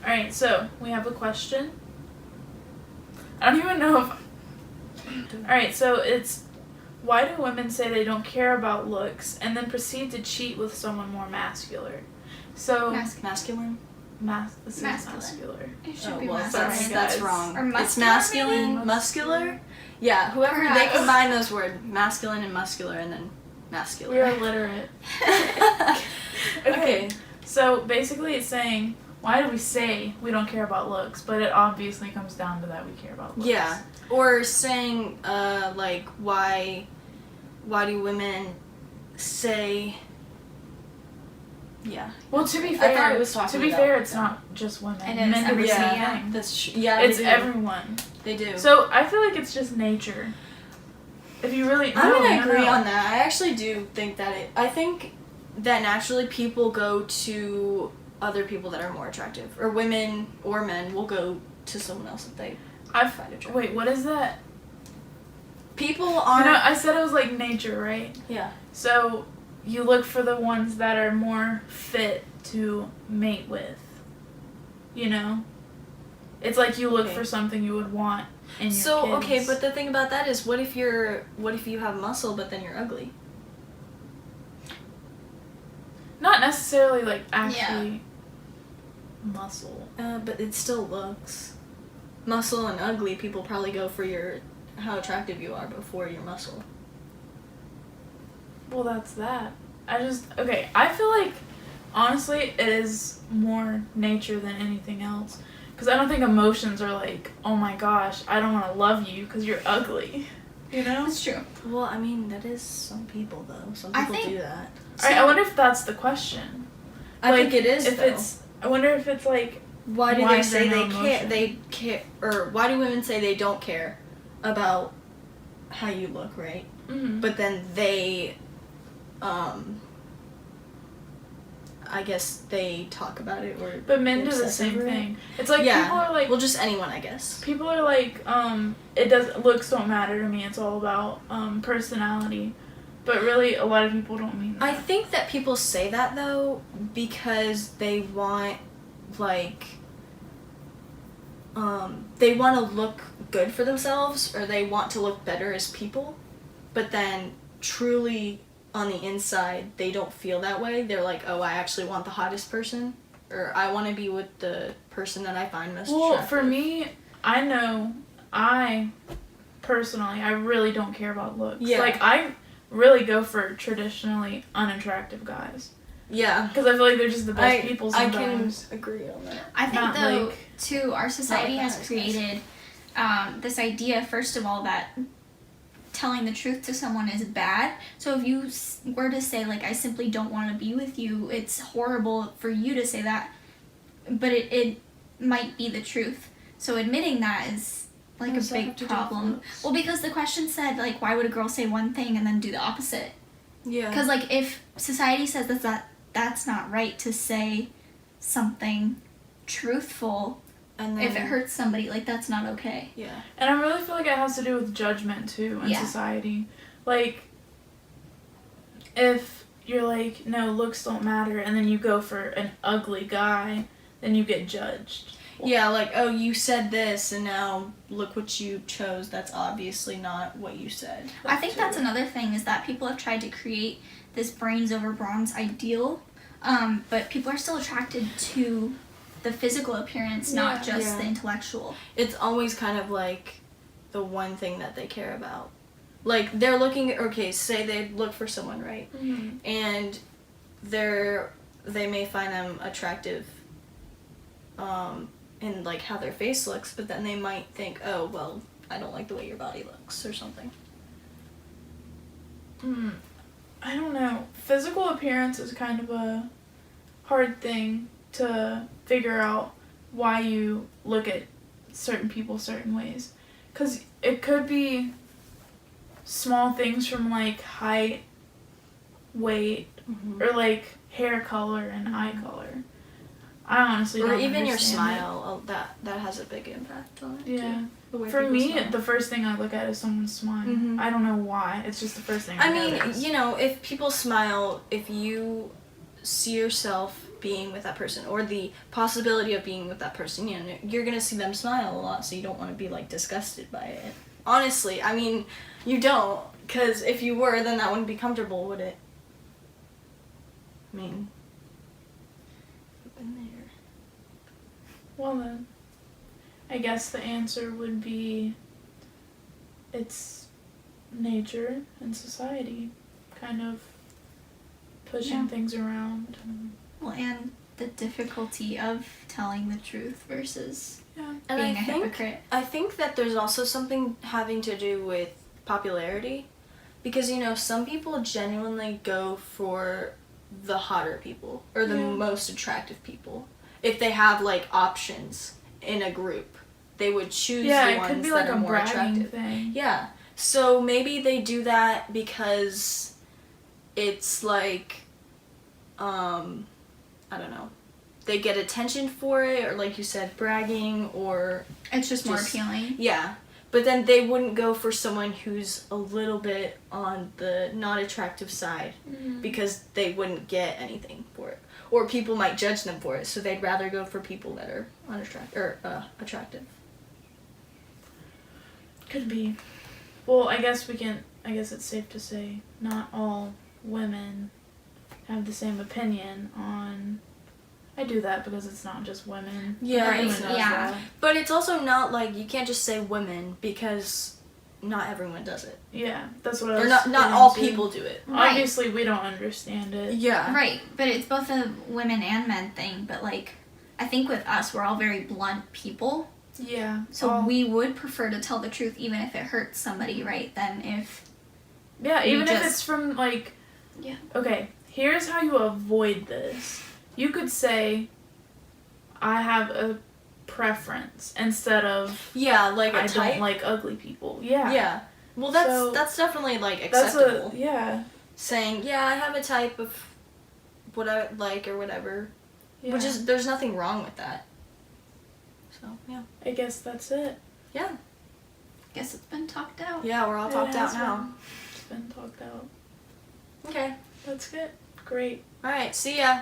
Alright, so we have a question. I don't even know if... Alright, so it's... Why do women say they don't care about looks and then proceed to cheat with someone more masculine? So... Masculine? This is masculine. It should be well, masculine. that's wrong. Or muscular, it's masculine, maybe? muscular. Yeah, whoever Perhaps. they combine those words, masculine and muscular, and then masculine. We're illiterate. Okay. So basically it's saying, why do we say we don't care about looks? But it obviously comes down to that we care about looks. Yeah. Or saying, like, why do women say... Yeah. Well, to be I thought fair, it was talking about it's not just women. It is Men do the everything, same yeah. thing. That's yeah. It's they do. everyone. They do. So I feel like it's just nature. If you really, I'm gonna no, agree no. on that. I actually do think that I think that naturally people go to other people that are more attractive, or women or men will go to someone else that they find attractive. Wait, what is that? People are. I said it was like nature, right? Yeah. So you look for the ones that are more fit to mate with. You know? It's like you look for something you would want in your So kids. okay, but the thing about that is, what if you have muscle but then you're ugly? Not necessarily like actually muscle. But it still looks. Muscle and ugly, people probably go for how attractive you are before your muscle. Well, that's that. I feel like, honestly, it is more nature than anything else. Because I don't think emotions are like, oh my gosh, I don't want to love you because you're ugly. You know? That's true. Well, I mean, that is some people, though. Some I people think- do that. I wonder if that's the question. I think it is, though. I wonder if it's like, Why do why they is there say no they emotion? care, or why do women say they don't care about how you look, right? mm-hmm. But then they, I guess they talk about it, or But men do they're the obsessed same over it. thing. It's like Yeah. people are like, Well, just anyone, I guess. people are like, looks don't matter to me. It's all about personality. But really, a lot of people don't mean that. I think that people say that, though, because they want, like, they want to look good for themselves, or they want to look better as people, but then truly on the inside, they don't feel that way. They're like, oh, I actually want the hottest person, or I want to be with the person that I find most attractive. Well, for me, I know, personally, I really don't care about looks. Yeah. Like, I really go for traditionally unattractive guys. Yeah. Because I feel like they're just the best people I sometimes. can agree on that. I think, Not though, like- too, our society Not like has that, created this idea, first of all, that telling the truth to someone is bad. So if you were to say, like, I simply don't want to be with you, it's horrible for you to say that, but it might be the truth. So admitting that is, like, What does a that have big to do with problem. looks? Well, because the question said, like, why would a girl say one thing and then do the opposite? Yeah. Because, like, if society says that's not right to say something truthful, and then, if it hurts somebody, like, that's not okay. Yeah. And I really feel like it has to do with judgment, too, in Yeah. society. Like, if you're like, no, looks don't matter, and then you go for an ugly guy, then you get judged. Yeah, like, oh, you said this, and now look what you chose. That's obviously not what you said. I think that's another thing, is that people have tried to create this brains over bronze ideal, but people are still attracted to the physical appearance, not Yeah. just Yeah. the intellectual. It's always kind of like the one thing that they care about. Like, they're looking, okay, say they look for someone, right? Mm-hmm. And they may find them attractive in, like, how their face looks, but then they might think, oh, well, I don't like the way your body looks, or something. I don't know. Physical appearance is kind of a hard thing to figure out why you look at certain people certain ways. Because it could be small things from, like, height, weight, or, like, hair color and eye color. I honestly Or don't even your understand smile, that has a big impact on it, it. Yeah. too. The way For people me, smile. the first thing I look at is someone's smile. Mhm. I don't know why. It's just the first thing I notice. mean, you know, if people smile, if you see yourself being with that person, or the possibility of being with that person, you know, you're gonna see them smile a lot, so you don't want to be like disgusted by it. Honestly, I mean, you don't, because if you were, then that wouldn't be comfortable, would it? I mean, I've been there. Well then, I guess the answer would be it's nature and society kind of pushing Yeah. things around. Well, and the difficulty of telling the truth versus Yeah. And being I a think hypocrite. that there's also something having to do with popularity, because, you know, some people genuinely go for the hotter people or the Yeah. most attractive people. If they have like options in a group, they would choose Yeah, the it ones could be that like are a more bragging attractive. thing. Yeah. So maybe they do that because it's like, I don't know. They get attention for it, or like you said, bragging, or It's just more just- appealing. yeah. But then they wouldn't go for someone who's a little bit on the not attractive side, Mhm. because they wouldn't get anything for it. Or people might judge them for it, so they'd rather go for people that are unattractive or attractive. Could be. Well, I guess it's safe to say not all women have the same opinion on. I do that because it's not just women. Yeah, Everyone it's- knows yeah. that. But it's also not like you can't just say women, because not everyone does it. Yeah, that's what I Or was not getting all to. people do it. Right. Obviously, we don't understand it. Yeah. Right, but it's both a women and men thing. But like, I think with us, we're all very blunt people, Yeah. so all- we would prefer to tell the truth, even if it hurts somebody, right? Than if Yeah, we even if just- it's from like. Yeah. Okay, here's how you avoid this. You could say, "I have a preference," instead of Yeah, like a "I type. don't like ugly people." Yeah. Yeah. Well, that's So- that's definitely like That's acceptable. yeah. Saying, yeah, I have a type of what I like or whatever. Yeah. Which is, there's nothing wrong with that. So, yeah. I guess that's it. Yeah. guess it's been talked out. Yeah, we're all It talked out has now. been- It's been talked out. Okay. That's good. Great. Alright, see ya.